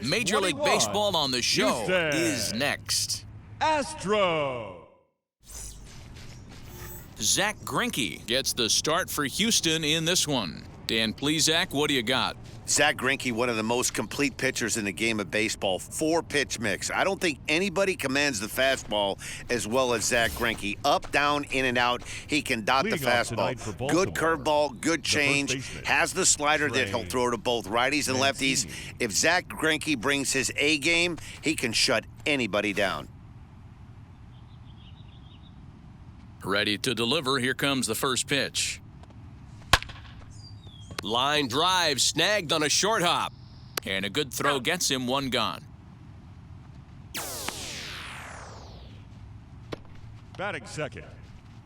Major League Baseball on the show is next. Astros. Zach Greinke gets the start for Houston in this one. Dan Plesac, what do you got? Zach Greinke, one of the most complete pitchers in the game of baseball. 4-pitch mix. I don't think anybody commands the fastball as well as Zach Greinke. Up, down, in, and out. He can dot the fastball. Good curveball, good change. Has the slider that he'll throw to both righties and lefties. If Zach Greinke brings his A game, he can shut anybody down. Ready to deliver. Here comes the first pitch. Line drive snagged on a short hop. And a good throw gets him one gone. Batting second.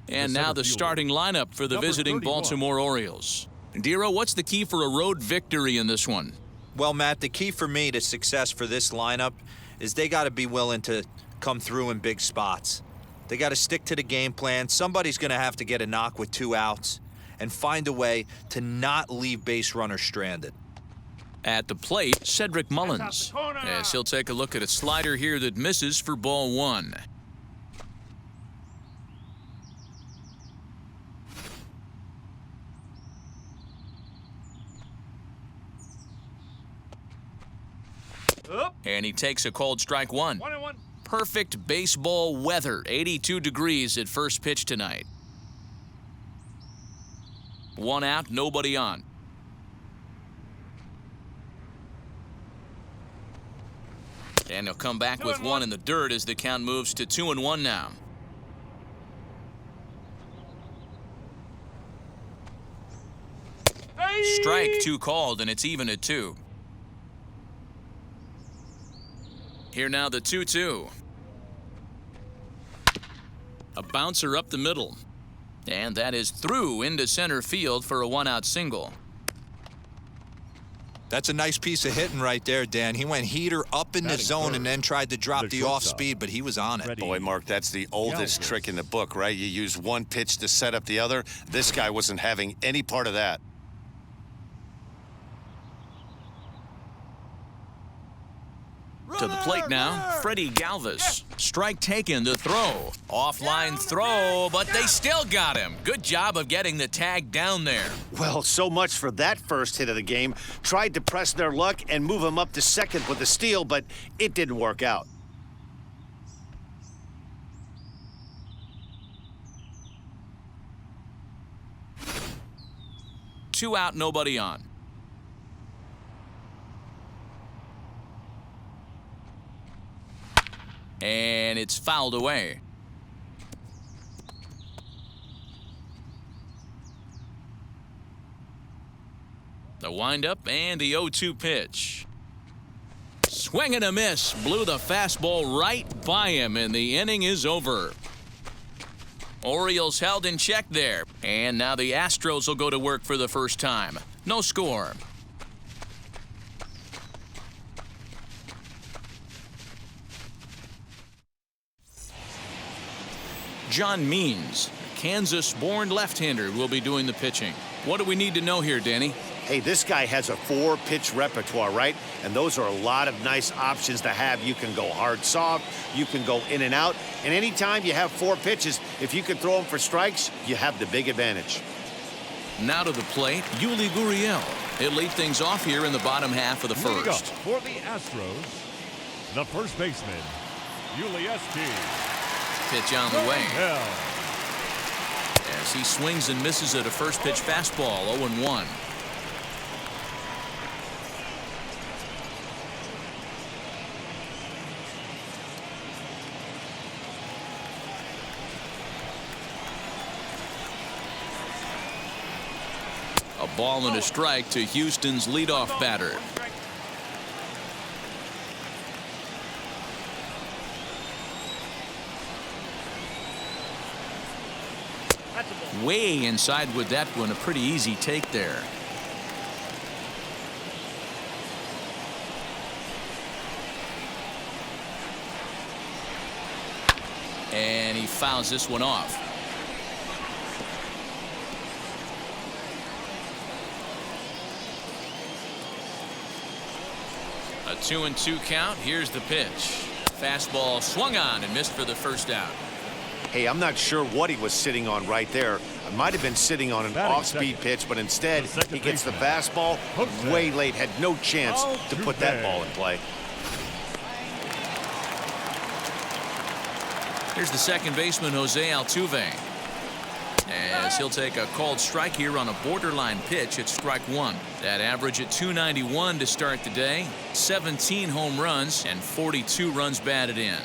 And now the starting lineup for the visiting Baltimore Orioles. Dero, what's the key for a road victory in this one? Well, Matt, the key for me to success for this lineup is they got to be willing to come through in big spots. They got to stick to the game plan. Somebody's going to have to get a knock with 2 outs and find a way to not leave base runners stranded. At the plate, Cedric Mullins, as he'll take a look at a slider here that misses for ball 1. And he takes a called strike 1. Perfect baseball weather, 82 degrees at first pitch tonight. 1 out, nobody on. And he'll come back with 1 in the dirt as the count moves to 2-1 now. Strike 2 called, and it's even at 2. Here now the 2-2. A bouncer up the middle. And that is through into center field for a 1-out single. That's a nice piece of hitting right there, Dan. He went heater up in the zone and then tried to drop the off speed, but he was on it. Boy, Mark, that's the oldest trick in the book, right? You use one pitch to set up the other. This guy wasn't having any part of that. To the plate now, Freddie Galvis. Strike taken, the throw. Offline throw, but they still got him. Good job of getting the tag down there. Well, so much for that first hit of the game. Tried to press their luck and move him up to second with a steal, but it didn't work out. Two out, nobody on. And it's fouled away. The windup and the 0-2 pitch. Swing and a miss. Blew the fastball right by him, and the inning is over. Orioles held in check there. And now the Astros will go to work for the first time. No score. John Means, a Kansas-born left-hander, will be doing the pitching. What do we need to know here, Danny? Hey, this guy has a 4-pitch repertoire, right? And those are a lot of nice options to have. You can go hard, soft. You can go in and out. And anytime you have 4 pitches, if you can throw them for strikes, you have the big advantage. Now to the plate, Yuli Gurriel. He'll lead things off here in the bottom half of the first. For the Astros, the first baseman, Yuli Pitch on the way. As he swings and misses at a first pitch fastball, 0-1. A ball and a strike to Houston's leadoff batter. Way inside with that one, a pretty easy take there. And he fouls this one off. A 2-2 count. Here's the pitch. Fastball swung on and missed for the first out. Hey, I'm not sure what he was sitting on right there. It might have been sitting on an off-speed pitch, but instead he gets the fastball way late. Had no chance to put that ball in play. Here's the second baseman, Jose Altuve, as he'll take a called strike here on a borderline pitch at strike one. That average at .291 to start the day. 17 home runs and 42 runs batted in.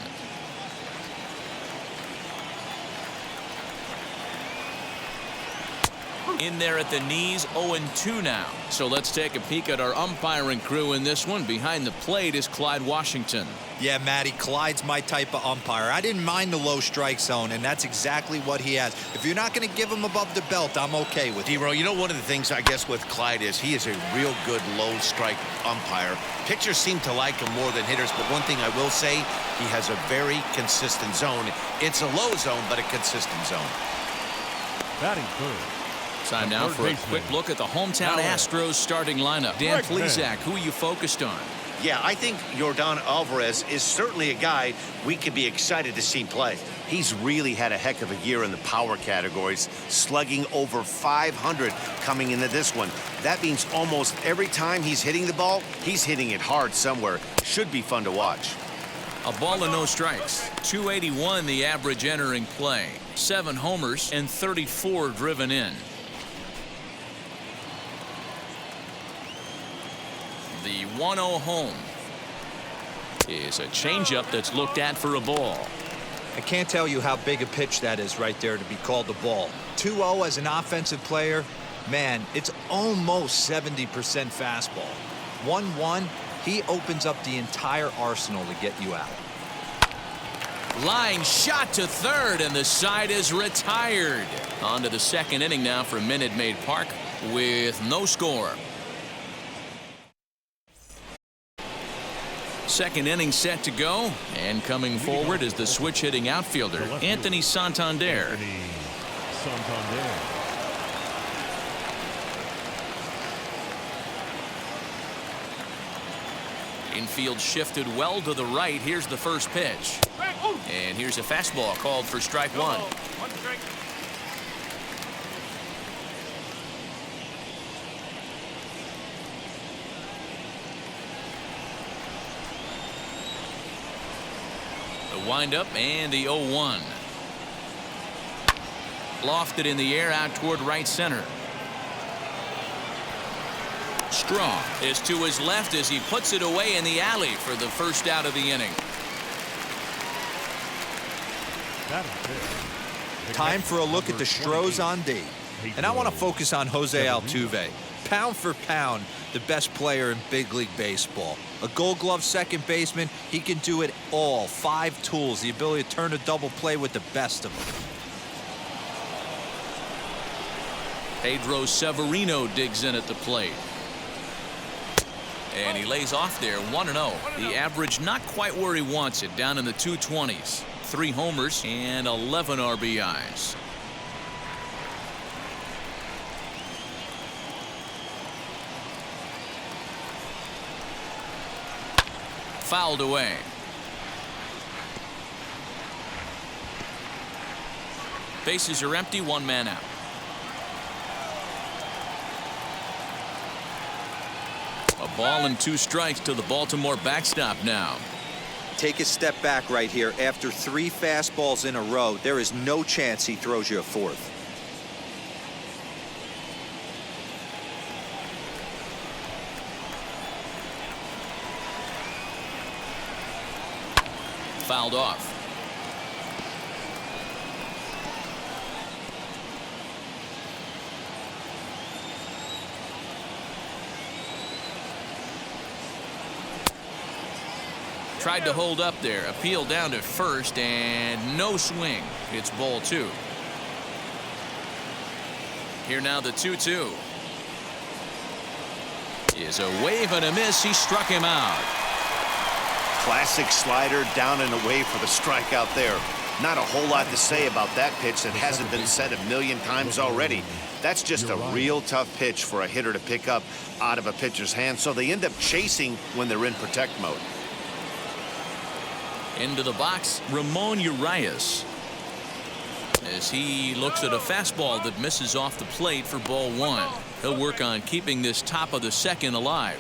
In there at the knees, 0-2 now. So let's take a peek at our umpiring crew in this one. Behind the plate is Clyde Washington. Yeah, Matty, Clyde's my type of umpire. I didn't mind the low strike zone, and that's exactly what he has. If you're not going to give him above the belt, I'm okay with it. D-Row, you know, one of the things I guess with Clyde is he is a real good low strike umpire. Pitchers seem to like him more than hitters, but one thing I will say, he has a very consistent zone. It's a low zone, but a consistent zone. Batting third. Time now for a quick look at the hometown Astros starting lineup. Dan Plesac, who are you focused on? Yeah, I think Yordan Alvarez is certainly a guy we could be excited to see play. He's really had a heck of a year in the power categories, slugging over 500 coming into this one. That means almost every time he's hitting the ball, he's hitting it hard somewhere. Should be fun to watch. A ball and no strikes. 281 the average entering play. 7 homers and 34 driven in. The 1-0 home is a changeup that's looked at for a ball. I can't tell you how big a pitch that is right there to be called a ball. 2-0 as an offensive player, man, it's almost 70% fastball. 1-1, he opens up the entire arsenal to get you out. Line shot to third, and the side is retired. On to the second inning now for Minute Maid Park with no score. Second inning set to go, and coming forward is the switch-hitting outfielder, Anthony Santander. Infield shifted well to the right. Here's the first pitch. And here's a fastball called for strike one. The windup and the 0-1. Lofted in the air out toward right center. Strong is to his left as he puts it away in the alley for the first out of the inning. Time for a look at the Stros on D. And I want to focus on Jose Altuve. Pound for pound, the best player in big league baseball. A gold glove second baseman, he can do it all. 5 tools, the ability to turn a double play with the best of them. Pedro Severino digs in at the plate. And he lays off there, 1-0. The average not quite where he wants it, down in the 220s. 3 homers and 11 RBIs. Fouled away. Bases are empty, 1 man out. A ball and 2 strikes to the Baltimore backstop now. Take a step back right here. After 3 fastballs in a row, there is no chance he throws you a 4th. Fouled off. Tried to hold up there. Appeal down to first and no swing. It's ball 2. Here now the 2-2. Is a wave and a miss. He struck him out. Classic slider down and away for the strikeout there. Not a whole lot to say about that pitch that hasn't been said a million times already. That's just a real tough pitch for a hitter to pick up out of a pitcher's hand, so they end up chasing when they're in protect mode. Into the box, Ramon Urias, as he looks at a fastball that misses off the plate for ball one. He'll work on keeping this top of the second alive.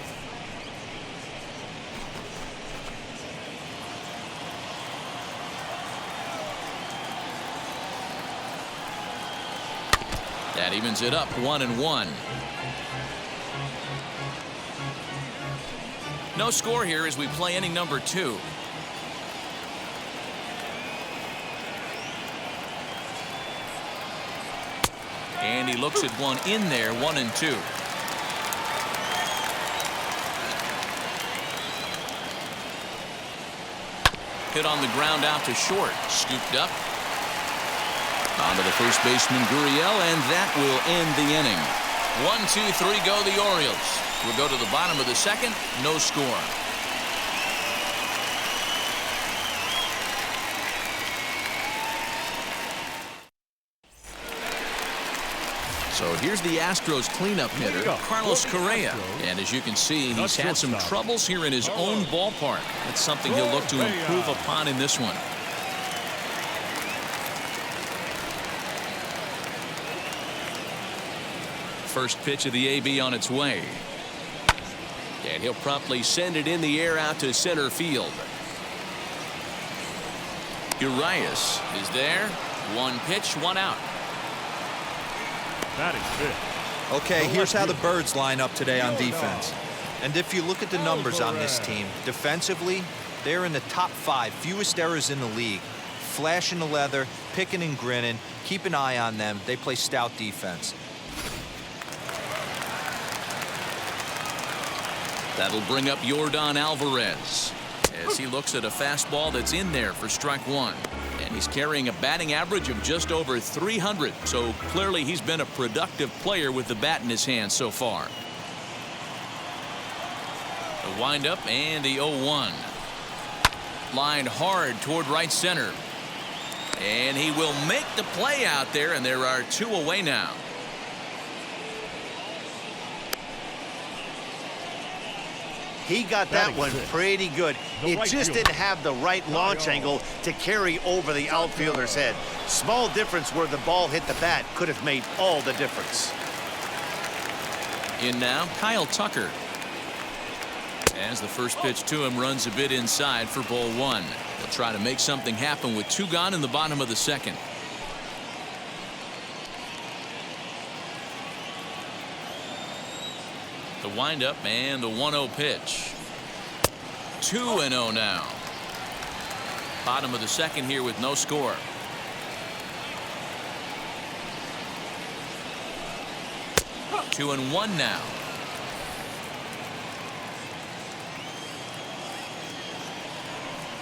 That evens it up 1-1. No score here as we play inning number 2. And he looks at one in there, 1-2. Hit on the ground out to short. Scooped up. On to the first baseman, Gurriel, and that will end the inning. 1-2-3 go the Orioles. We'll go to the bottom of the second. No score. So here's the Astros cleanup hitter, Carlos Correa. And as you can see, he's had some troubles here in his own ballpark. That's something he'll look to improve upon in this one. First pitch of the AB on its way. And he'll promptly send it in the air out to center field. Urias is there. One pitch, one out. That is it. Okay, here's how the Birds line up today on defense. And if you look at the numbers on this team, defensively, they're in the top 5, fewest errors in the league. Flashing the leather, picking and grinning. Keep an eye on them. They play stout defense. That'll bring up Yordan Alvarez as he looks at a fastball that's in there for strike one. And he's carrying a batting average of just over 300. So clearly he's been a productive player with the bat in his hand so far. The windup and the 0-1. Lined hard toward right center. And he will make the play out there, and there are 2 away now. He got that one pretty good. It just didn't have the right launch angle to carry over the outfielder's head. Small difference where the ball hit the bat could have made all the difference. In now, Kyle Tucker. As the first pitch to him runs a bit inside for ball one. He'll try to make something happen with 2 gone in the bottom of the second. The windup and the 1-0 pitch. 2-0 now. Bottom of the second here with no score. Two and one now.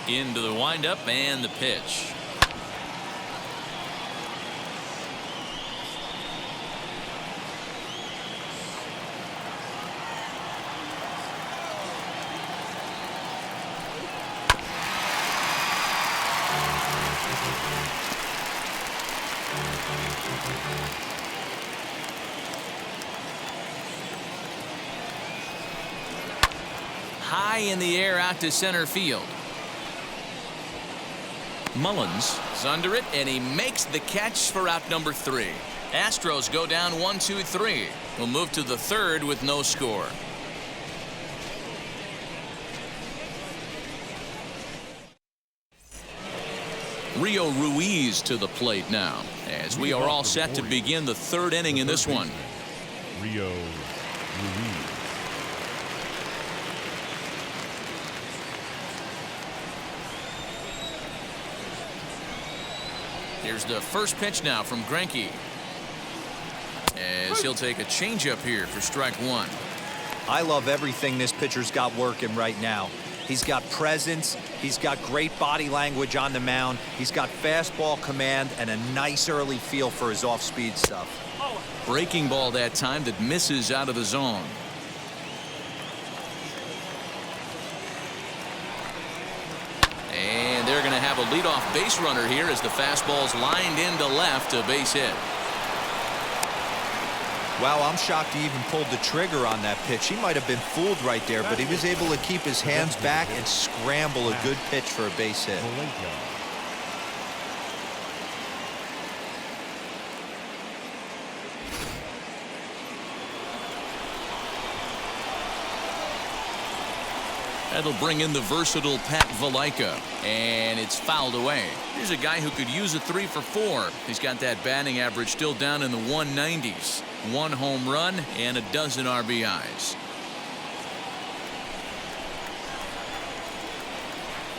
Into the windup and the pitch. High in the air out to center field. Mullins is under it, and he makes the catch for out number 3. Astros go down 1-2-3. We'll move to the third with no score. Rio Ruiz to the plate now, as we are all set to begin the third inning in this one. Rio Ruiz. Here's the first pitch now from Greinke, as he'll take a changeup here for strike one. I love everything this pitcher's got working right now. He's got presence. He's got great body language on the mound. He's got fastball command and a nice early feel for his off-speed stuff. Breaking ball that time that misses out of the zone. And they're going to have a leadoff base runner here as the fastball's lined into left, a base hit. Wow, I'm shocked he even pulled the trigger on that pitch. He might have been fooled right there, but he was able to keep his hands back and scramble a good pitch for a base hit. That'll bring in the versatile Pat Valaika, and it's fouled away. Here's a guy who could use a 3 for 4. He's got that batting average still down in the 190s. 1 home run and a dozen RBIs.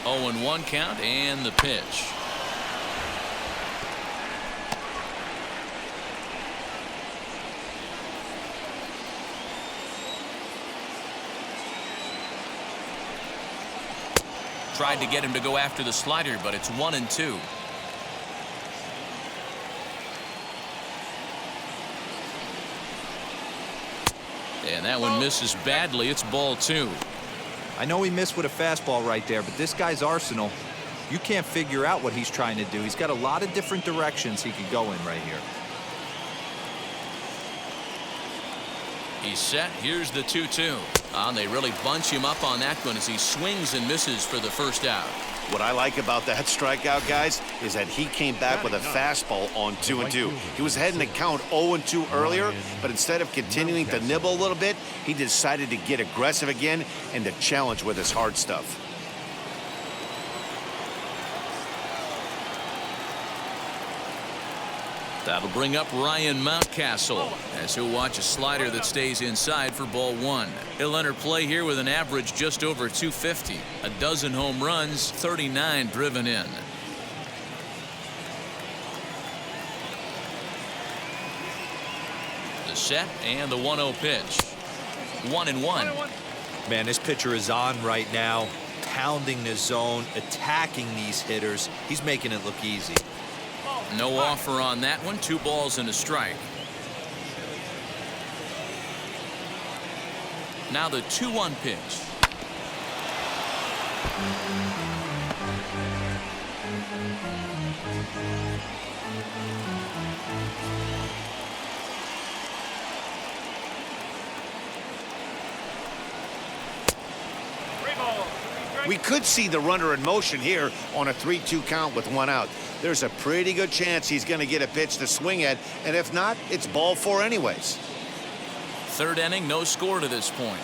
0-1 count and the pitch. Tried to get him to go after the slider, but it's 1-2. And that one misses badly. It's ball 2. I know he missed with a fastball right there, but this guy's arsenal, you can't figure out what he's trying to do. He's got a lot of different directions he could go in right here. He's set. Here's the 2-2. They really bunch him up on that one as he swings and misses for the first out. What I like about that strikeout, guys, is that he came back with a fastball on 2-2. He was heading to count 0-2 earlier, but instead of continuing to nibble a little bit, he decided to get aggressive again and to challenge with his hard stuff. That'll bring up Ryan Mountcastle as he'll watch a slider that stays inside for ball 1. He'll enter play here with an average just over 250. A dozen home runs, 39 driven in. The set and the 1-0 pitch. 1-1. Man, this pitcher is on right now, pounding the zone, attacking these hitters. He's making it look easy. No offer on that one. 2 balls and a strike. Now the 2-1 pitch. We could see the runner in motion here on a 3-2 count with 1 out. There's a pretty good chance he's going to get a pitch to swing at, and if not, it's ball 4 anyways. 3rd inning, no score to this point.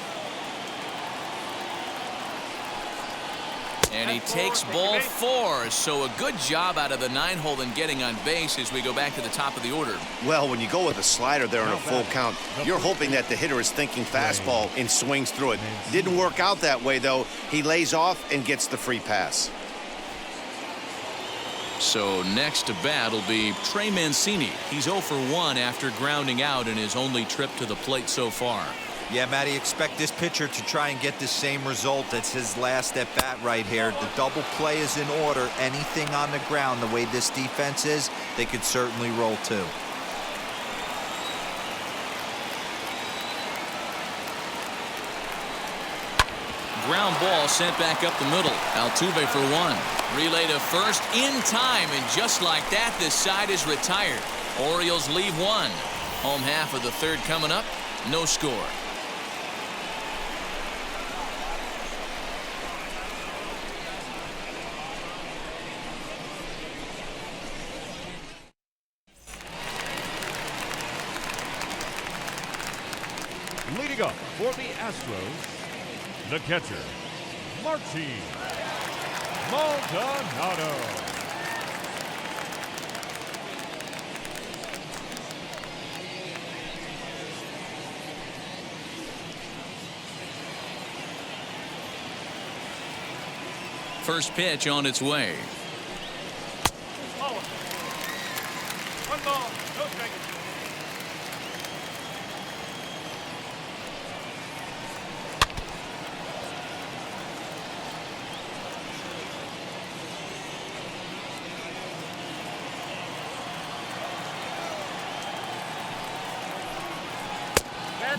And he takes ball 4, so a good job out of the 9-hole in getting on base as we go back to the top of the order. Well, when you go with a slider there in a full count, you're hoping that the hitter is thinking fastball and swings through it. Didn't work out that way, though. He lays off and gets the free pass. So next to bat will be Trey Mancini. He's 0 for 1 after grounding out in his only trip to the plate so far. Yeah, Matty, expect this pitcher to try and get the same result. That's his last at bat right here. The double play is in order. Anything on the ground, the way this defense is, they could certainly roll too. Ground ball sent back up the middle. Altuve for 1. Relay to first in time, and just like that, this side is retired. Orioles leave 1. Home half of the 3rd coming up. No score. Leading up for the Astros, the catcher, Martin Maldonado. First pitch on its way. 1 ball, no strikes.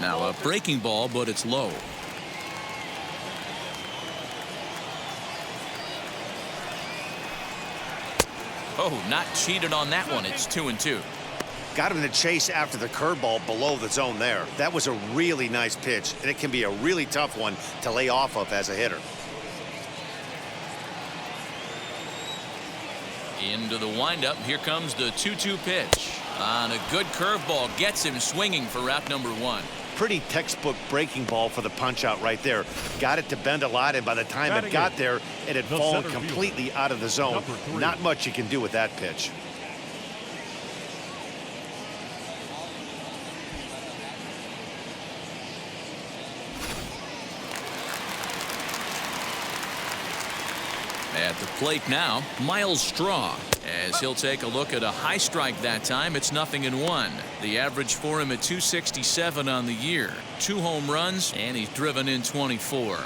Now a breaking ball, but it's low. Oh, not cheated on that one. It's 2-2. Got him to chase after the curveball below the zone there. That was a really nice pitch, and it can be a really tough one to lay off of as a hitter. Into the windup. Here comes the 2-2 pitch. On a good curveball, gets him swinging for out number 1. Pretty textbook breaking ball for the punch out right there. Got it to bend a lot, and by the time it got there, it had fallen completely out of the zone. Not much you can do with that pitch. At the plate now, Miles Straw, as he'll take a look at a high strike that time. It's 0-1. The average for him at 267 on the year. 2 home runs, and he's driven in 24.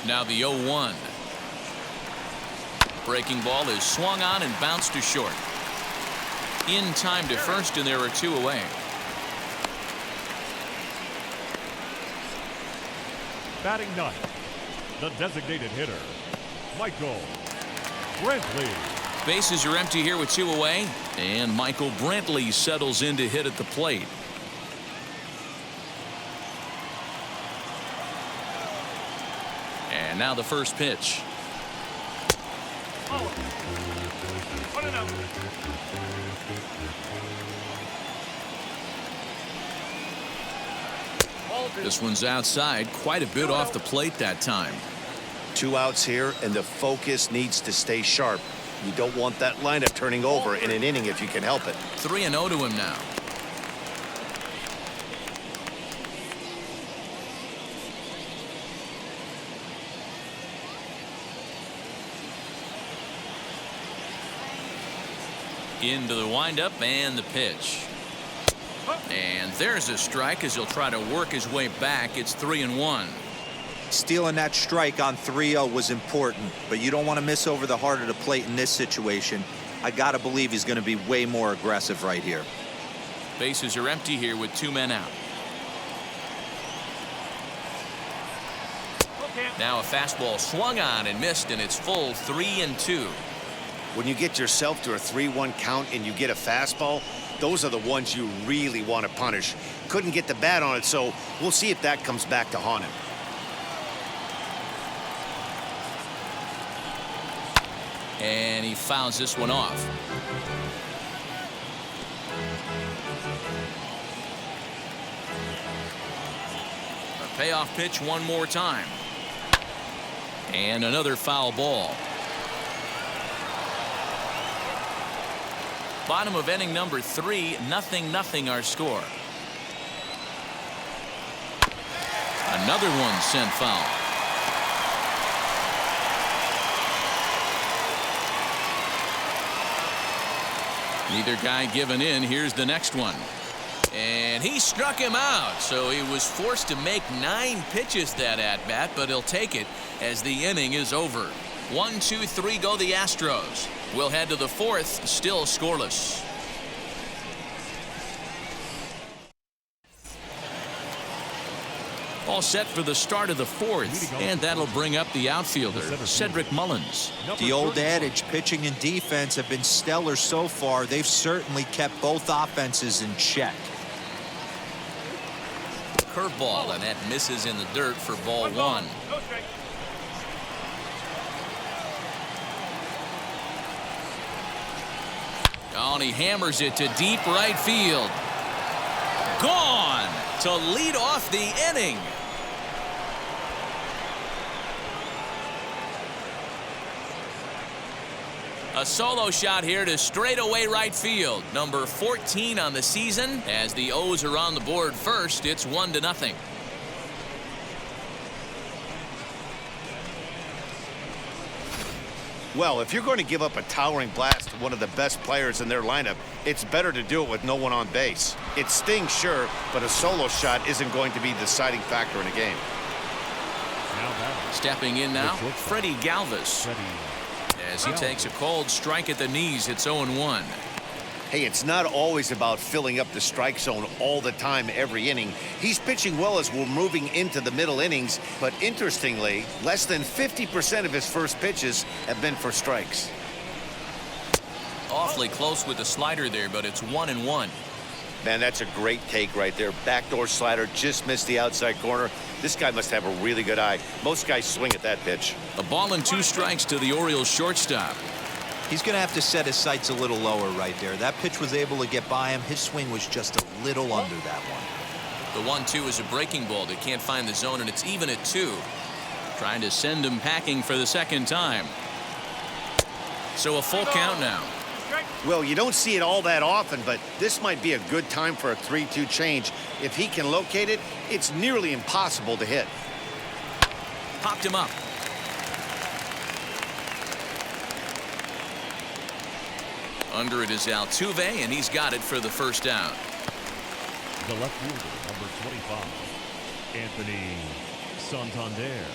Now the 0-1. Breaking ball is swung on and bounced to short. In time to first, and there are 2 away. Batting ninth, the designated hitter, Michael Brantley. Bases are empty here with 2 away, and Michael Brantley settles in to hit at the plate. And now the first pitch. This one's outside, quite a bit off the plate that time. 2 outs here, and the focus needs to stay sharp. You don't want that lineup turning over in an inning if you can help it. 3-0 to him now. Into the windup and the pitch. And there's a strike as he'll try to work his way back. It's 3-1. Stealing that strike on 3-0 was important, but you don't want to miss over the heart of the plate in this situation. I got to believe he's going to be way more aggressive right here. Bases are empty here with 2 men out. Now a fastball swung on and missed, and it's full 3-2. When you get yourself to a 3-1 count and you get a fastball, those are the ones you really want to punish. Couldn't get the bat on it, so we'll see if that comes back to haunt him. And he fouls this one off. A payoff pitch one more time. And another foul ball. Bottom of inning number 3, 0-0 our score. Another one sent foul. Neither guy giving in. Here's the next one. And he struck him out, so he was forced to make 9 pitches that at-bat, but he'll take it as the inning is over. 1, 2, 3 go the Astros. We'll head to the 4th, still scoreless. All set for the start of the 4th, and that'll bring up the outfielder, Cedric Mullins. The old adage, pitching and defense have been stellar so far. They've certainly kept both offenses in check. Curveball, and that misses in the dirt for ball 1. Oh, and he hammers it to deep right field. Gone to lead off the inning. A solo shot here to straightaway right field. Number 14 on the season. As the O's are on the board first, it's 1-0. Well, if you're going to give up a towering blast to one of the best players in their lineup, it's better to do it with no one on base. It stings, sure, but a solo shot isn't going to be the deciding factor in a game. Stepping in now, Freddie Galvis. As he takes a cold strike at the knees, it's 0-1. Hey, it's not always about filling up the strike zone all the time, every inning. He's pitching well as we're moving into the middle innings, but interestingly, less than 50% of his first pitches have been for strikes. Awfully close with the slider there, but it's 1-1. Man, that's a great take right there. Backdoor slider, just missed the outside corner. This guy must have a really good eye. Most guys swing at that pitch. A ball and 2 strikes to the Orioles shortstop. He's going to have to set his sights a little lower right there. That pitch was able to get by him. His swing was just a little under that one. The 1-2 is a breaking ball. They can't find the zone, and it's even at 2. Trying to send him packing for the second time. So a full count now. Well, you don't see it all that often, but this might be a good time for a 3-2 change. If he can locate it, it's nearly impossible to hit. Popped him up. Under it is Altuve, and he's got it for the first down. The left fielder, number 25, Anthony Santander.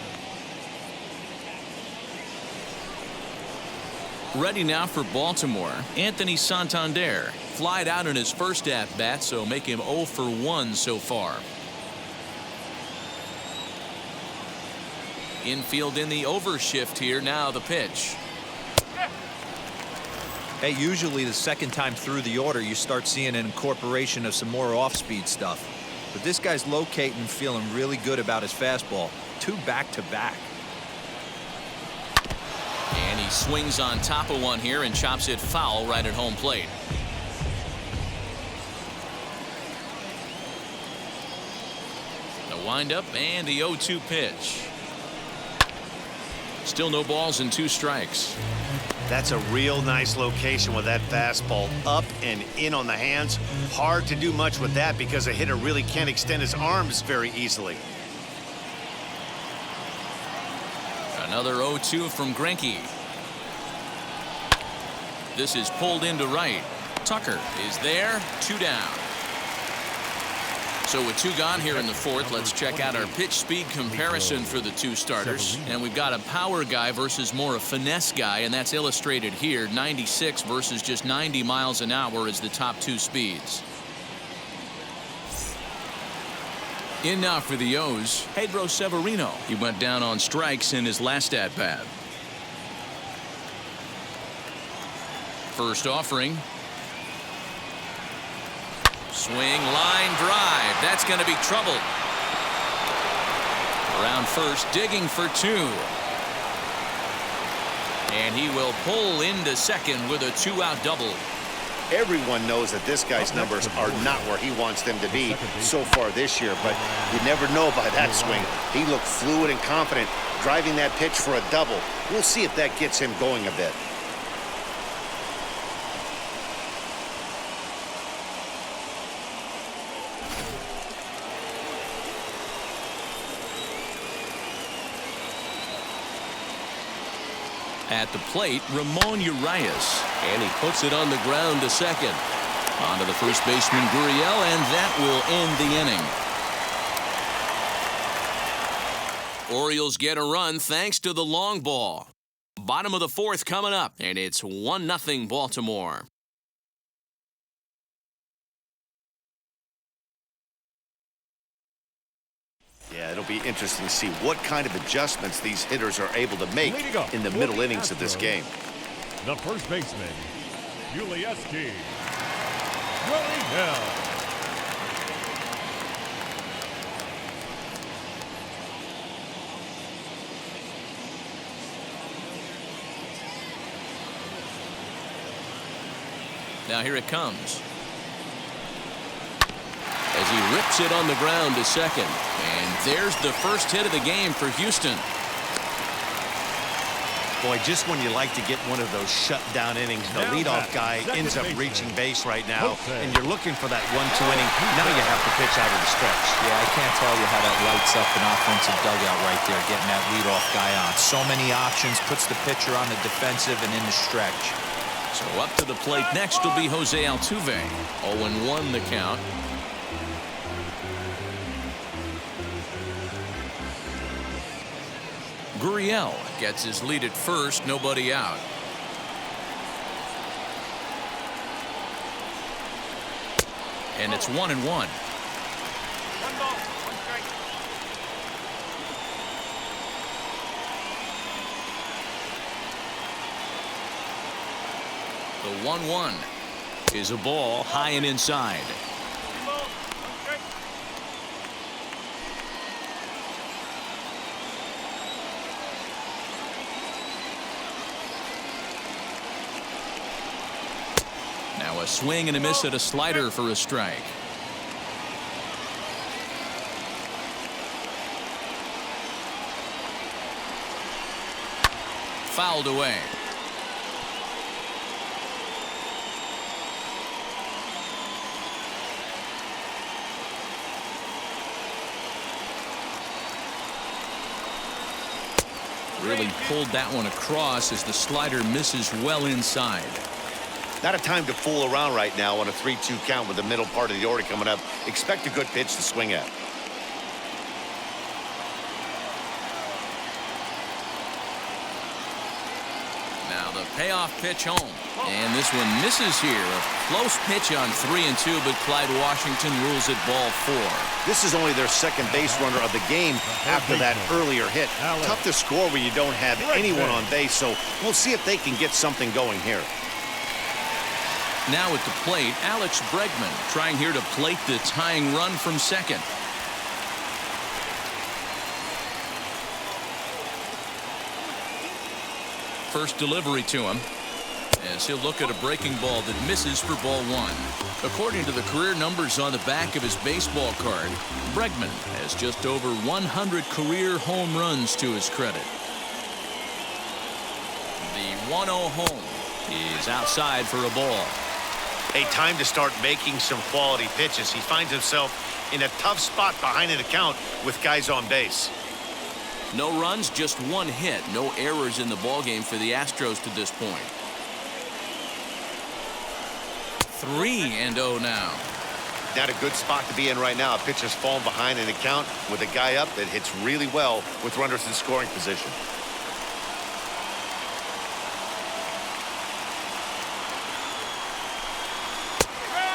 Ready now for Baltimore, Anthony Santander. Flied out in his first at-bat, so make him 0 for 1 so far. Infield in the overshift here. Now the pitch. Hey, usually the second time through the order, you start seeing an incorporation of some more off-speed stuff. But this guy's locating, feeling really good about his fastball. 2 back-to-back. And he swings on top of one here and chops it foul right at home plate. The windup and the 0-2 pitch. Still no balls and 2 strikes. That's a real nice location with that fastball up and in on the hands. Hard to do much with that because a hitter really can't extend his arms very easily. Another 0-2 from Greinke. This is pulled into right. Tucker is there. 2 down. So with 2 gone here in the 4th, let's check out our pitch speed comparison for the 2 starters. And we've got a power guy versus more a finesse guy, and that's illustrated here. 96 versus just 90 miles an hour is the top 2 speeds. In now for the O's, Pedro Severino. He went down on strikes in his last at-bat. First offering. Swing, line drive. That's going to be trouble. Around first, digging for 2. And he will pull into second with a 2-out double. Everyone knows that this guy's numbers are not where he wants them to be so far this year, but you never know by that swing. He looked fluid and confident, driving that pitch for a double. We'll see if that gets him going a bit. At the plate, Ramon Urias, and he puts it on the ground to second. On to the first baseman, Gurriel, and that will end the inning. Orioles get a run thanks to the long ball. Bottom of the 4th coming up, and it's 1-0 Baltimore. Yeah, it'll be interesting to see what kind of adjustments these hitters are able to make in the middle innings of this game. The first baseman, Ulieski. Gurriel. Now here it comes. As he rips it on the ground to second. And there's the first hit of the game for Houston. Boy, just when you like to get one of those shutdown innings, the leadoff guy ends up reaching base right now, and you're looking for that 1-2 inning. Now you have to pitch out of the stretch. Yeah, I can't tell you how that lights up an offensive dugout right there, getting that leadoff guy on. So many options, puts the pitcher on the defensive and in the stretch. So up to the plate next will be Jose Altuve. 0-1 the count. Gurriel gets his lead at first, nobody out. And it's 1-1. The 1-1 is a ball high and inside. Now a swing and a miss at a slider for a strike. Fouled away. Really pulled that one across as the slider misses well inside. Not a time to fool around right now on a 3-2 count with the middle part of the order coming up. Expect a good pitch to swing at. Now the payoff pitch home. And this one misses here. A close pitch on 3-2, but Clyde Washington rules it ball 4. This is only their second base runner of the game after that earlier hit. Tough to score when you don't have anyone on base, so we'll see if they can get something going here. Now at the plate, Alex Bregman trying here to plate the tying run from second. First delivery to him as he'll look at a breaking ball that misses for ball 1. According to the career numbers on the back of his baseball card, Bregman has just over 100 career home runs to his credit. The 1-0 home is outside for a ball. A time to start making some quality pitches. He finds himself in a tough spot behind an account with guys on base. No runs, just one hit. No errors in the ballgame for the Astros to this point. 3-0 now. Not a good spot to be in right now. A pitcher's falling behind an account with a guy up that hits really well with runners in scoring position.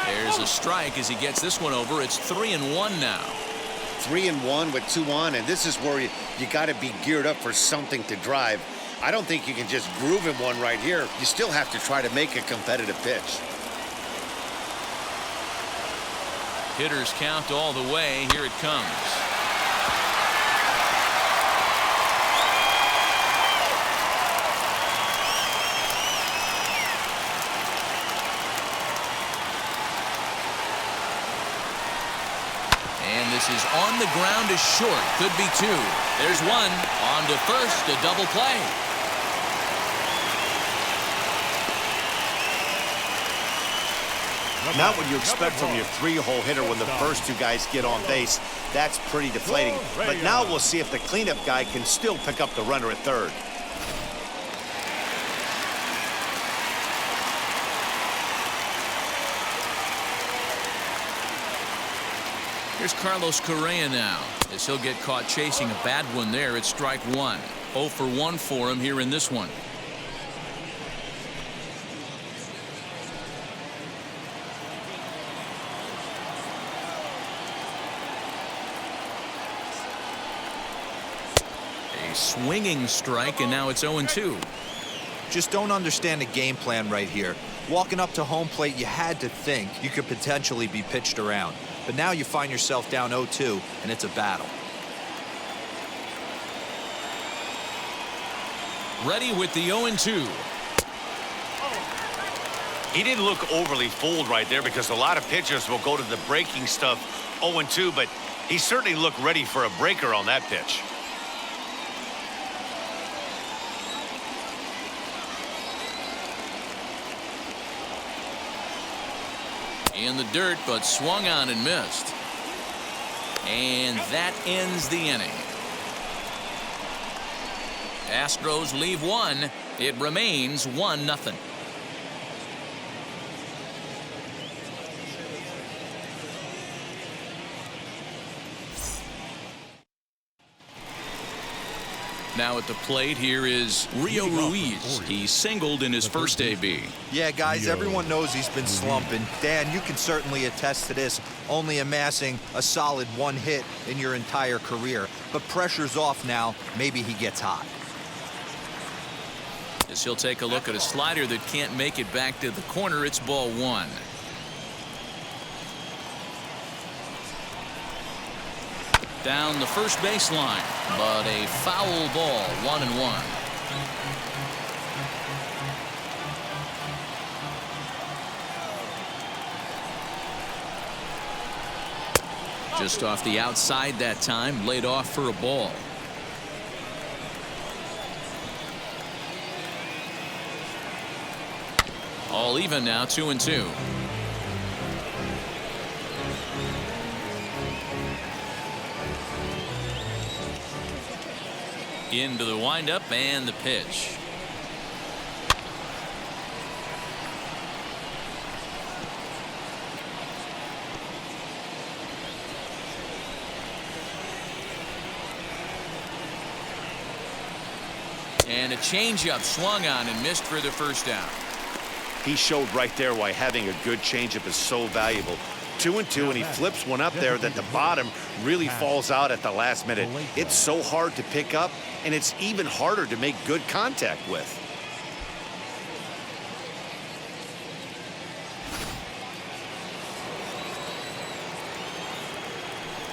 There's a strike as he gets this one over. It's 3-1 now. 3-1 with 2 on, and this is where you got to be geared up for something to drive. I don't think you can just groove him one right here. You still have to try to make a competitive pitch. Hitters count all the way. Here it comes. And this is on the ground is short. Could be 2. There's 1. On to first, a double play. Not what you expect from your 3-hole hitter when the first 2 guys get on base. That's pretty deflating. But now we'll see if the cleanup guy can still pick up the runner at third. Here's Carlos Correa now as he'll get caught chasing a bad one there. It's strike 1. 0 for 1 for him here in this one. A swinging strike, and now it's 0-2. Just don't understand the game plan right here. Walking up to home plate, you had to think you could potentially be pitched around. But now you find yourself down 0-2, and it's a battle. Ready with the 0-2. He didn't look overly fooled right there because a lot of pitchers will go to the breaking stuff 0-2, but he certainly looked ready for a breaker on that pitch. In the dirt, but swung on and missed. And that ends the inning. Astros leave 1. It remains 1-0. Now at the plate, here is Rio Ruiz. He singled in his first AB. Yeah, guys, everyone knows he's been slumping. Dan, you can certainly attest to this, only amassing a solid 1 hit in your entire career. But pressure's off now. Maybe he gets hot. As he'll take a look at a slider that can't make it back to the corner, it's ball 1. Down the first baseline, but a foul ball, 1-1. Just off the outside that time, laid off for a ball. All even now, 2-2. Into the windup and the pitch. And a changeup swung on and missed for the first down. He showed right there why having a good changeup is so valuable. 2-2, and he flips one up there that the bottom really falls out at the last minute. It's so hard to pick up, and it's even harder to make good contact with.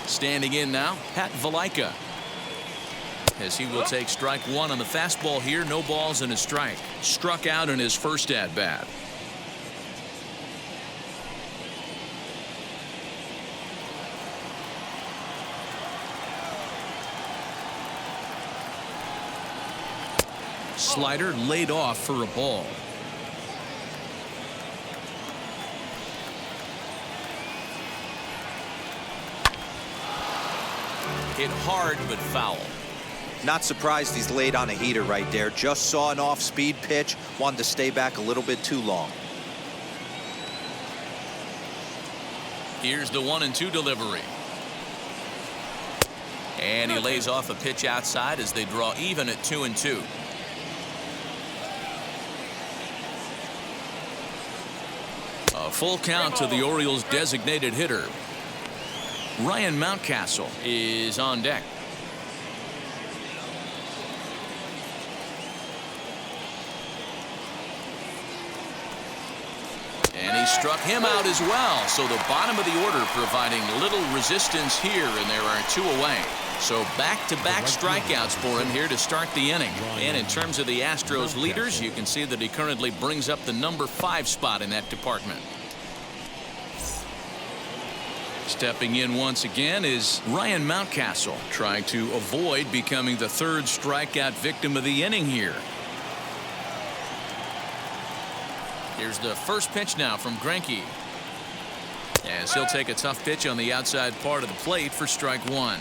Standing in now, Pat Valaika. As he will take strike 1 on the fastball here. No balls and a strike. Struck out in his first at bat. Slider laid off for a ball. Hit hard but foul. Not surprised he's laid on a heater right there. Just saw an off-speed pitch. Wanted to stay back a little bit too long. Here's the 1-2 delivery. And he lays off a pitch outside as they draw even at 2-2. A full count to the Orioles' designated hitter. Ryan Mountcastle is on deck. And he struck him out as well. So the bottom of the order providing little resistance here, and there are 2 away. So back-to-back strikeouts for him here to start the inning. And in terms of the Astros leaders, you can see that he currently brings up the number 5 spot in that department. Stepping in once again is Ryan Mountcastle, trying to avoid becoming the 3rd strikeout victim of the inning here. Here's the first pitch now from Greinke. As he'll take a tough pitch on the outside part of the plate for strike 1.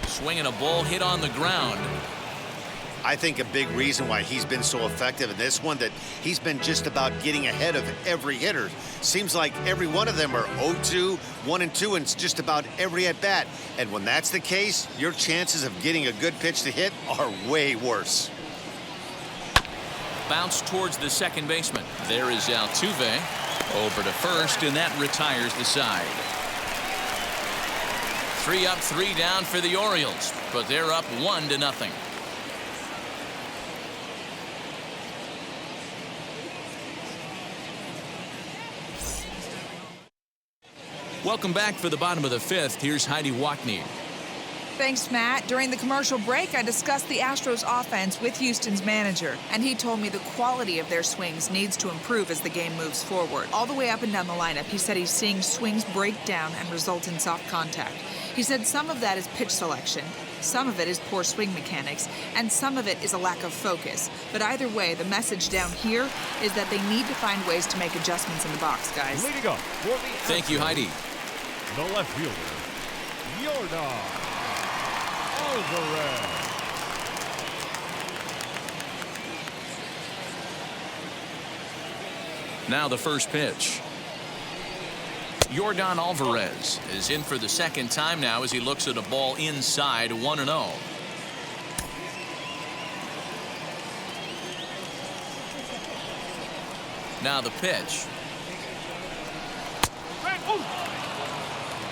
Swinging a ball hit on the ground. I think a big reason why he's been so effective in this one, that he's been just about getting ahead of every hitter. Seems like every one of them are 0-2, 1-2, and it's just about every at bat. And when that's the case, your chances of getting a good pitch to hit are way worse. Bounce towards the second baseman. There is Altuve over to first, and that retires the side. 3 up, 3 down for the Orioles, but they're up 1-0. Welcome back for the bottom of the 5th. Here's Heidi Watney. Thanks, Matt. During the commercial break, I discussed the Astros offense with Houston's manager, and he told me the quality of their swings needs to improve as the game moves forward. All the way up and down the lineup, he said he's seeing swings break down and result in soft contact. He said some of that is pitch selection, some of it is poor swing mechanics, and some of it is a lack of focus. But either way, the message down here is that they need to find ways to make adjustments in the box, guys. Leading up for the Thank you, Heidi. the left fielder, Yordan Alvarez. Now the first pitch. Yordan Alvarez is in for the second time now as he looks at a ball inside 1-0. Now the pitch.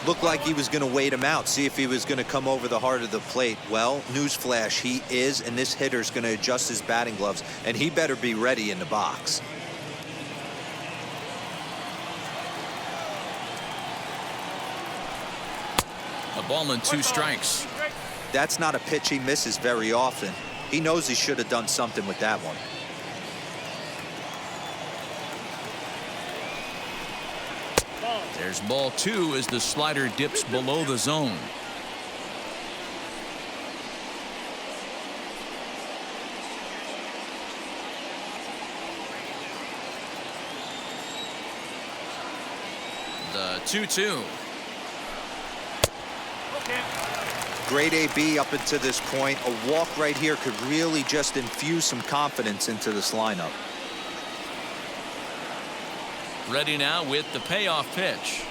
Looked like he was going to wait him out, see if he was going to come over the heart of the plate. Well, newsflash, he is, and this hitter's going to adjust his batting gloves, and he better be ready in the box. A ball and 2 strikes. That's not a pitch he misses very often. He knows he should have done something with that one. There's ball 2 as the slider dips below the zone. The 2-2. Great AB up until this point. A walk right here could really just infuse some confidence into this lineup. Ready now with the payoff pitch.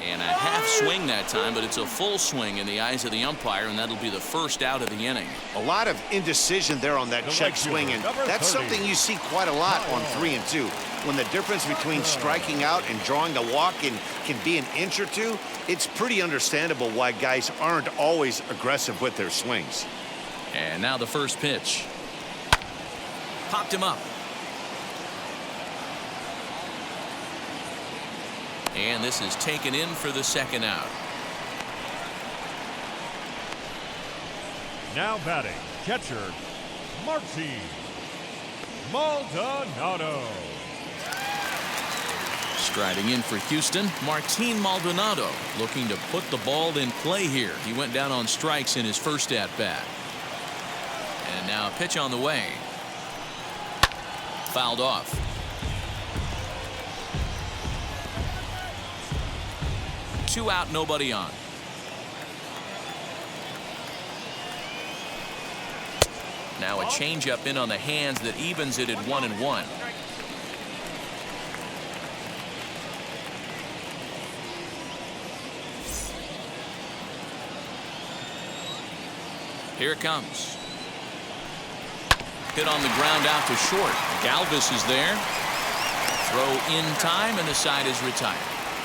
And a half swing that time, but it's a full swing in the eyes of the umpire, and that'll be the first out of the inning. A lot of indecision there on that check swing, and that's something you see quite a lot on 3 and 2. When the difference between striking out and drawing a walk can be an inch or two, it's pretty understandable why guys aren't always aggressive with their swings. And now the first pitch. Popped him up. And this is taken in for the second out. Now batting, catcher, Martin Maldonado. Striding in for Houston, Martin Maldonado looking to put the ball in play here. He went down on strikes in his first at-bat. And now a pitch on the way. Fouled off. Two out, nobody on. Now a changeup in on the hands that evens it at 1-1. Here it comes. Hit on the ground out to short. Galvis is there. Throw in time, and the side is retired.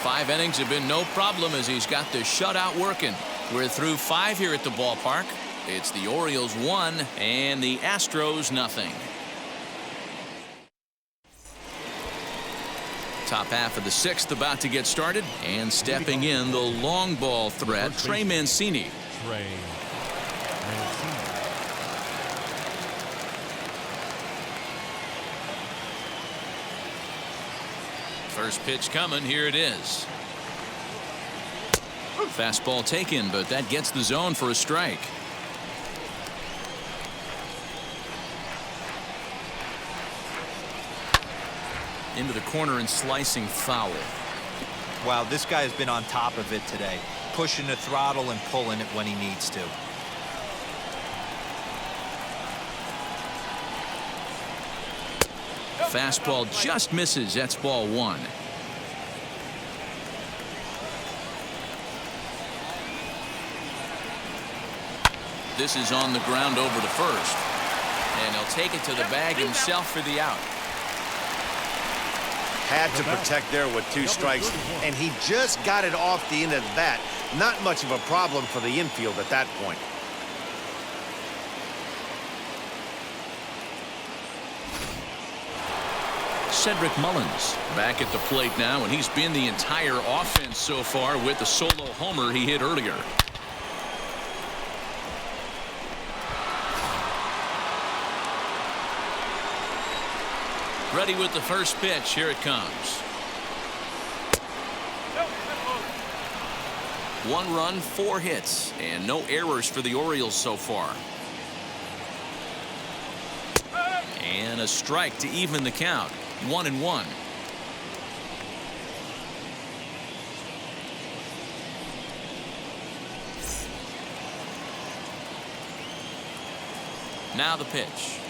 5 innings have been no problem as he's got the shutout working. We're through 5 here at the ballpark. It's the Orioles 1 and the Astros nothing. Top half of the 6th about to get started, and stepping in the long ball threat, Trey Mancini. Trey Mancini. First pitch coming. Here it is. Fastball taken, but that gets the zone for a strike. Into the corner and slicing foul. Wow, this guy has been on top of it today, pushing the throttle and pulling it when he needs to. Fastball just misses. That's ball 1. This is on the ground over to first. And he'll take it to the bag himself for the out. Had to protect there with 2 strikes, and he just got it off the end of the bat. Not much of a problem for the infield at that point. Cedric Mullins back at the plate now, and he's been the entire offense so far with the solo homer he hit earlier. Ready with the first pitch. Here it comes. 1 run, 4 hits, and no errors for the Orioles so far. And a strike to even the count. 1-1. Now the pitch.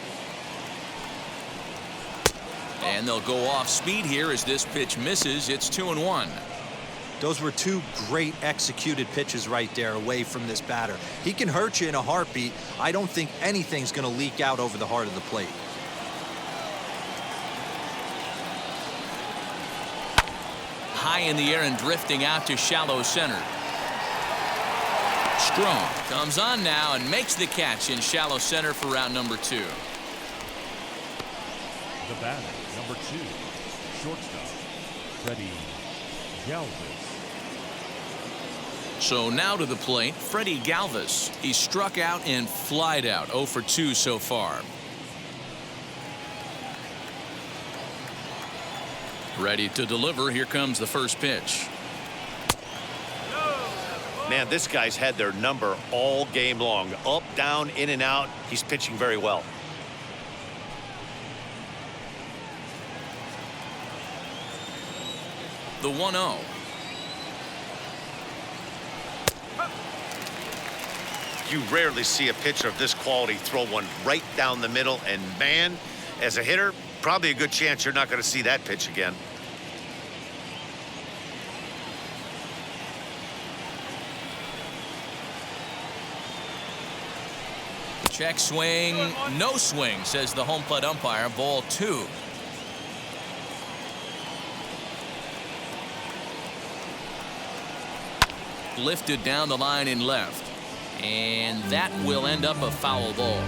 And they'll go off speed here as this pitch misses. It's 2-1. Those were two great executed pitches right there away from this batter. He can hurt you in a heartbeat. I don't think anything's going to leak out over the heart of the plate. High in the air and drifting out to shallow center. Strong comes on now and makes the catch in shallow center for out number 2. The batter, number 2, shortstop, Freddie Galvis. So now to the plate, Freddie Galvis. He's struck out and flied out, 0 for 2 so far. Ready to deliver. Here comes the first pitch. Man, this guy's had their number all game long. Up, down, in and out. He's pitching very well. The 1-0. You rarely see a pitcher of this quality throw one right down the middle, and man, as a hitter, probably a good chance you're not going to see that pitch again. Check swing, no swing, says the home plate umpire. Ball 2. Lifted down the line in left. And that will end up a foul ball.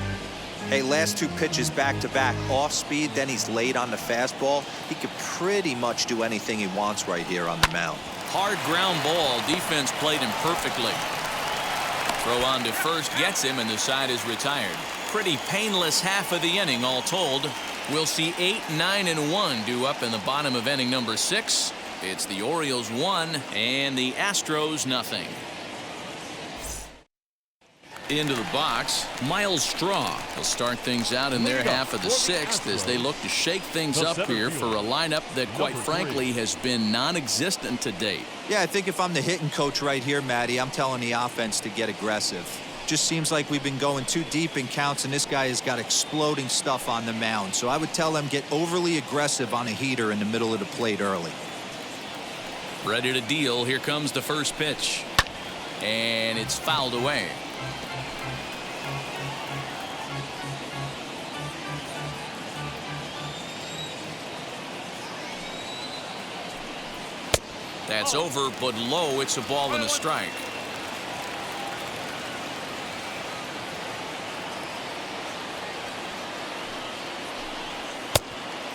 Hey, last 2 pitches back-to-back, off speed, then he's late on the fastball. He could pretty much do anything he wants right here on the mound. Hard ground ball. Defense played him perfectly. Throw on to first gets him, and the side is retired. Pretty painless half of the inning all told. We'll see 8, 9, and 1 due up in the bottom of inning number 6. It's the Orioles 1 and the Astros nothing. Into the box, Miles Straw will start things out in their half of the 6th as they look to shake things up here for a lineup that, quite frankly, has been non-existent to date. Yeah, I think if I'm the hitting coach right here, Matty, I'm telling the offense to get aggressive. Just seems like we've been going too deep in counts, and this guy has got exploding stuff on the mound. So I would tell them get overly aggressive on a heater in the middle of the plate early. Ready to deal. Here comes the first pitch. And it's fouled away. That's over, but low. It's a ball and a strike.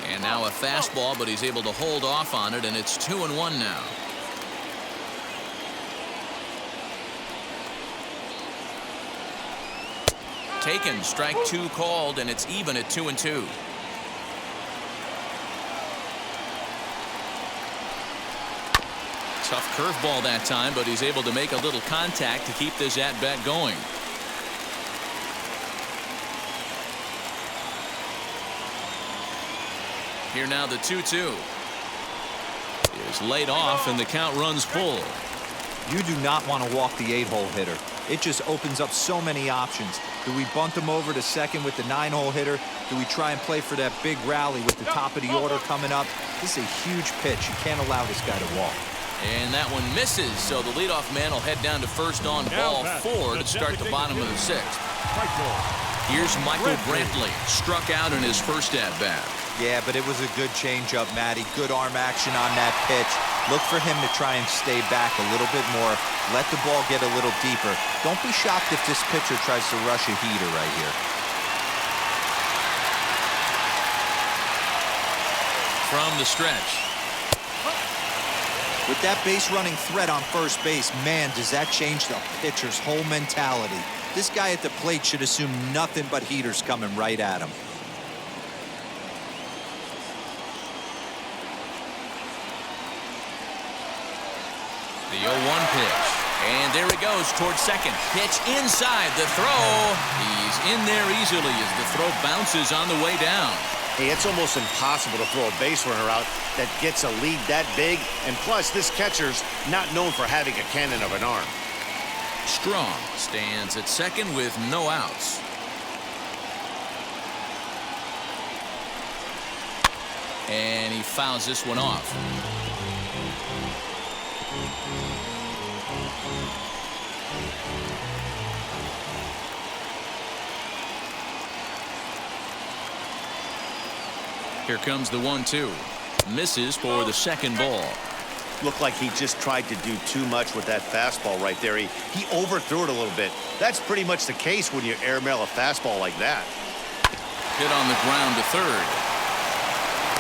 And now a fastball, but he's able to hold off on it, and it's 2-1 now. Taken, strike 2 called, and it's even at 2-2. Tough curveball that time, but he's able to make a little contact to keep this at-bat going. Here now the 2-2 is laid off, and the count runs full. You do not want to walk the 8-hole hitter. It just opens up so many options. Do we bunt him over to second with the 9-hole hitter? Do we try and play for that big rally with the top of the order coming up? This is a huge pitch. You can't allow this guy to walk. And that one misses, so the leadoff man will head down to first on ball 4 to start the bottom of the 6th. Here's Michael Brantley, struck out in his first at-bat. Yeah, but it was a good changeup, Matty. Good arm action on that pitch. Look for him to try and stay back a little bit more. Let the ball get a little deeper. Don't be shocked if this pitcher tries to rush a heater right here. From the stretch. With that base-running threat on first base, man, does that change the pitcher's whole mentality. This guy at the plate should assume nothing but heaters coming right at him. The 0-1 pitch. And there he goes towards second. Pitch inside the throw. He's in there easily as the throw bounces on the way down. Hey, it's almost impossible to throw a base runner out that gets a lead that big. And plus, this catcher's not known for having a cannon of an arm. Strong stands at second with no outs. And he fouls this one off. Here comes the 1-2. Misses for the second ball. Looked like he just tried to do too much with that fastball right there. He overthrew it a little bit. That's pretty much the case when you airmail a fastball like that. Hit on the ground to third.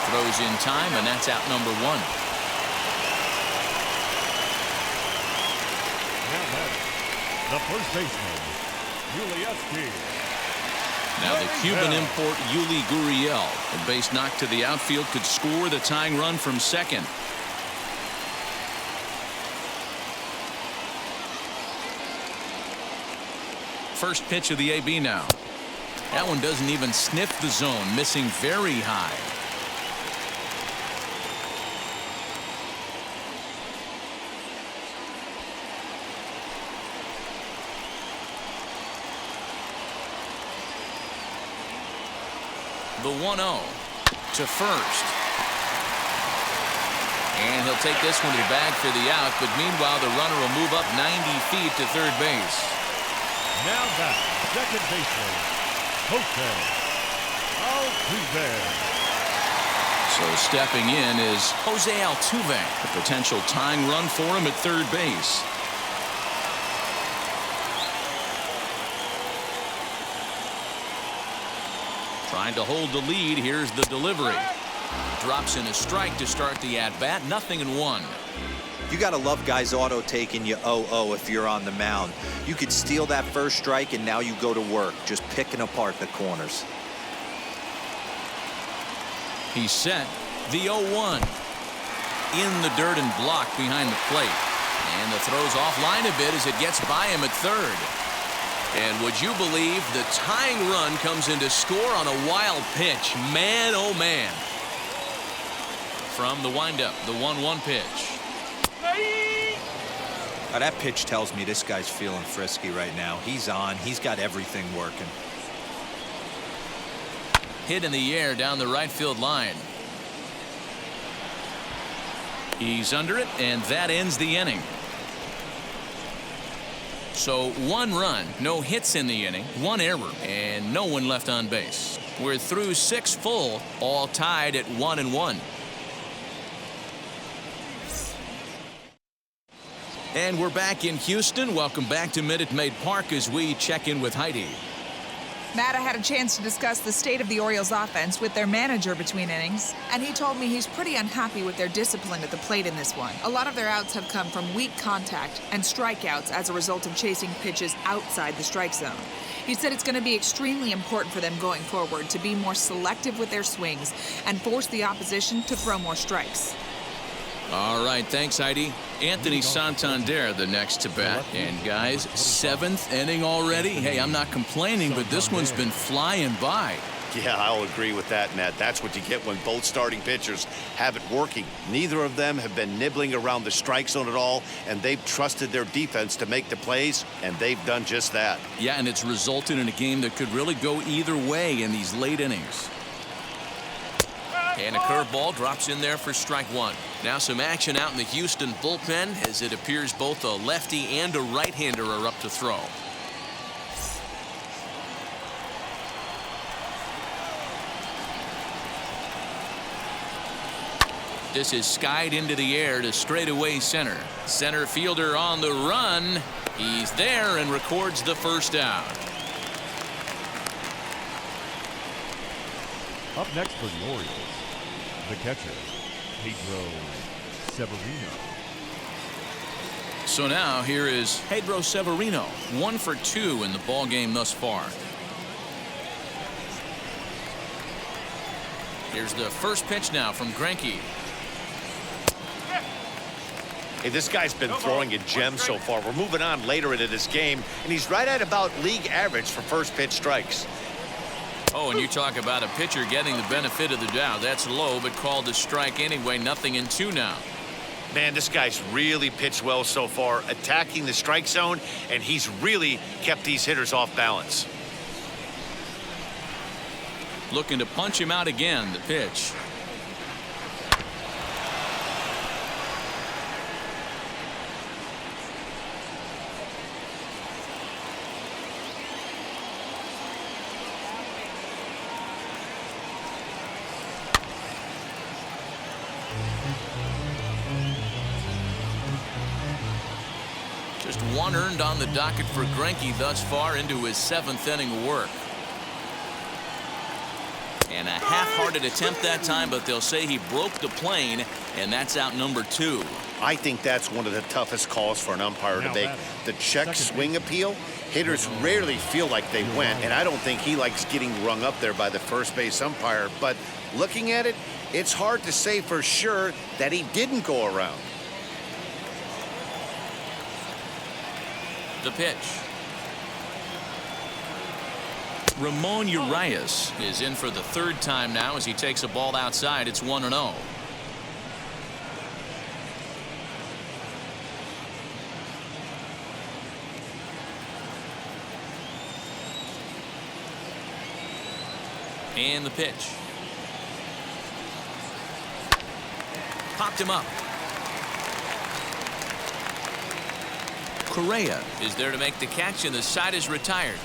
Throws in time, and that's out number 1. Now batting, the first baseman, Yuli. Now the Cuban import Yuli Gurriel, a base knock to the outfield, could score the tying run from second. First pitch of the AB now. That one doesn't even sniff the zone, missing very high. The 1-0 to first. And he'll take this one to the bag for the out, but meanwhile the runner will move up 90 feet to third base. Now back, second baseman, Jose Altuve. So stepping in is Jose Altuve, a potential tying run for him at third base. Trying to hold the lead. Here's the delivery. Drops in a strike to start the at-bat. 0-1. You got to love guys auto taking you 0-0 if you're on the mound. You could steal that first strike and now you go to work just picking apart the corners. He's set. The 0-1. In the dirt and blocked behind the plate. And the throw's offline a bit as it gets by him at third. And would you believe the tying run comes in to score on a wild pitch? Man, oh man. From the windup, the 1-1 pitch. Now that pitch tells me this guy's feeling frisky right now. He's on. He's got everything working. Hit in the air down the right field line. He's under it, and that ends the inning. So 1 run, no hits in the inning, 1 error, and no one left on base. We're through 6 full, all tied at 1-1. And we're back in Houston. Welcome back to Minute Maid Park as we check in with Heidi. Matt, I had a chance to discuss the state of the Orioles offense with their manager between innings, and he told me he's pretty unhappy with their discipline at the plate in this one. A lot of their outs have come from weak contact and strikeouts as a result of chasing pitches outside the strike zone. He said it's going to be extremely important for them going forward to be more selective with their swings and force the opposition to throw more strikes. All right, thanks, Heidi. Anthony Santander, the next to bat. And guys, 7th inning already. Hey, I'm not complaining, but this one's been flying by. Yeah, I'll agree with that, Matt. That's what you get when both starting pitchers have it working. Neither of them have been nibbling around the strike zone at all, and they've trusted their defense to make the plays, and they've done just that. Yeah, and it's resulted in a game that could really go either way in these late innings. And a curveball drops in there for strike 1. Now some action out in the Houston bullpen as it appears both a lefty and a right-hander are up to throw. This is skied into the air to straightaway center. Center fielder on the run. He's there and records the first out. Up next for the Orioles, the catcher, Pedro Severino. So now here is Pedro Severino, 1 for 2 in the ball game thus far. Here's the first pitch now from Greinke. Hey, this guy's been throwing a gem so far. We're moving on later into this game, and he's right at about league average for first pitch strikes. Oh, and you talk about a pitcher getting the benefit of the doubt. That's low, but called a strike anyway. 0-2 now. Man, this guy's really pitched well so far, attacking the strike zone, and he's really kept these hitters off balance. Looking to punch him out again, the pitch. Just one earned on the docket for Greinke thus far into his 7th inning of work. And a half-hearted attempt that time, but they'll say he broke the plane, and that's out number 2. I think that's one of the toughest calls for an umpire to make. The check swing appeal. Hitters rarely feel like they went, and I don't think he likes getting rung up there by the first base umpire. But looking at it, it's hard to say for sure that he didn't go around. The pitch. Ramon Urias is in for the 3rd time now as he takes a ball outside. It's 1-0. And the pitch. Popped him up. Correa is there to make the catch, and the side is retired.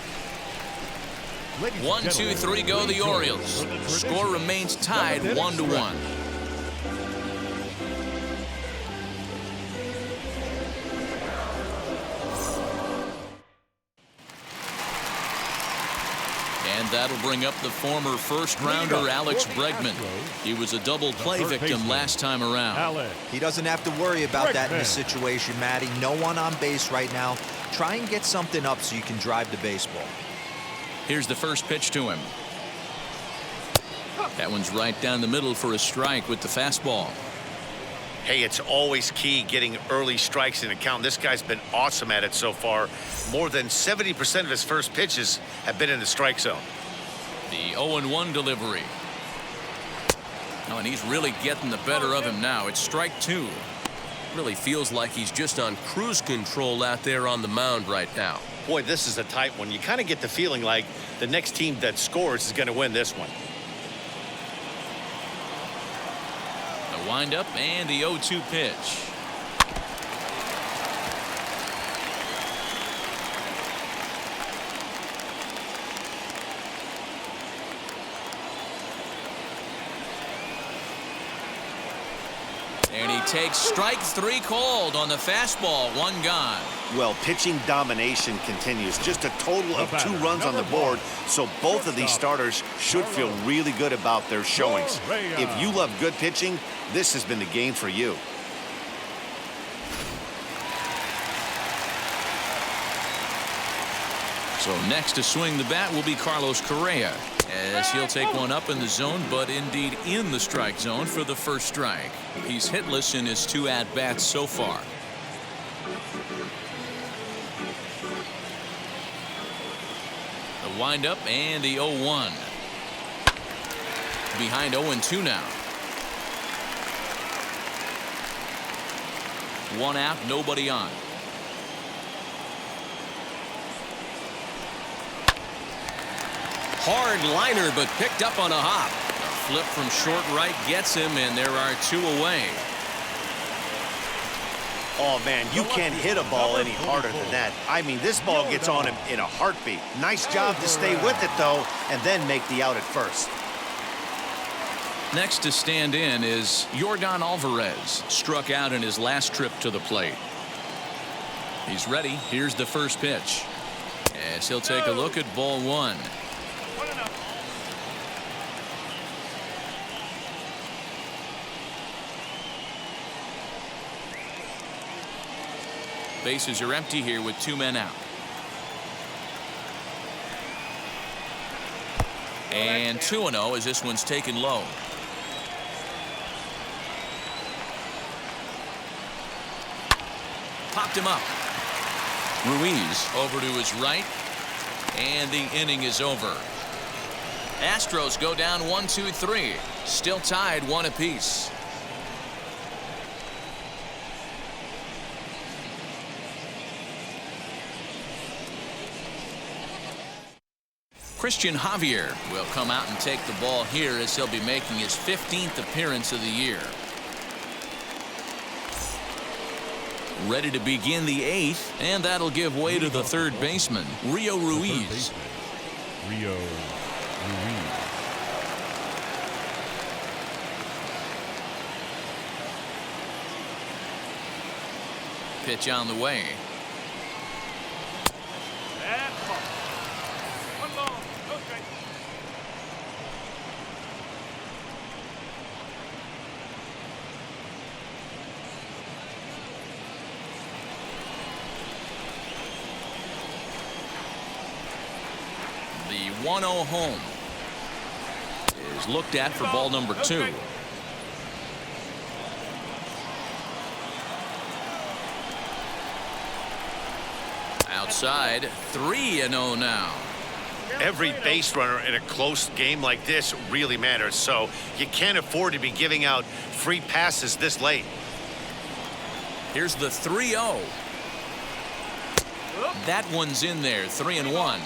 1, 2, 3 go the Orioles. Score remains tied 1-1. And that'll bring up the former first-rounder Alex Bregman. He was a double play victim last time around. He doesn't have to worry about that in this situation, Matty. No one on base right now. Try and get something up so you can drive the baseball. Here's the first pitch to him. That one's right down the middle for a strike with the fastball. Hey, it's always key getting early strikes in a count. This guy's been awesome at it so far. More than 70% of his first pitches have been in the strike zone. The 0-1 delivery. Oh, and he's really getting the better of him now. It's strike 2. Really feels like he's just on cruise control out there on the mound right now. Boy, this is a tight one. You kind of get the feeling like the next team that scores is going to win this one. The windup and the 0-2 pitch. And he takes strike 3 called on the fastball. 1 gone. Well, pitching domination continues. Just a total of 2 runs on the board, so both of these starters should feel really good about their showings. If you love good pitching, this has been the game for you. So next to swing the bat will be Carlos Correa, as he'll take one up in the zone, but indeed in the strike zone for the first strike. He's hitless in his 2 at-bats so far. The windup and the 0-1. Behind 0-2 now. 1 out, nobody on. Hard liner, but picked up on a hop. A flip from short right gets him, and there are 2 away. Oh, man, you can't hit a ball any harder than that. I mean, this ball gets on him in a heartbeat. Nice job to stay with it, though, and then make the out at first. Next to stand in is Yordan Alvarez, struck out in his last trip to the plate. He's ready. Here's the first pitch, as he'll take a look at ball 1. Bases are empty here with 2 men out. And 2-0 as this one's taken low. Popped him up. Ruiz over to his right, and the inning is over. Astros go down 1-2-3, still tied 1 apiece. Christian Javier will come out and take the ball here as he'll be making his 15th appearance of the year. Ready to begin the 8th, and that'll give way to the 3rd baseman, Rio Ruiz. Rio Ruiz. Pitch on the way. 1-0 home. Is looked at for ball number 2. Outside, 3-0 now. Every base runner in a close game like this really matters, so you can't afford to be giving out free passes this late. Here's the 3-0. That one's in there, 3-1.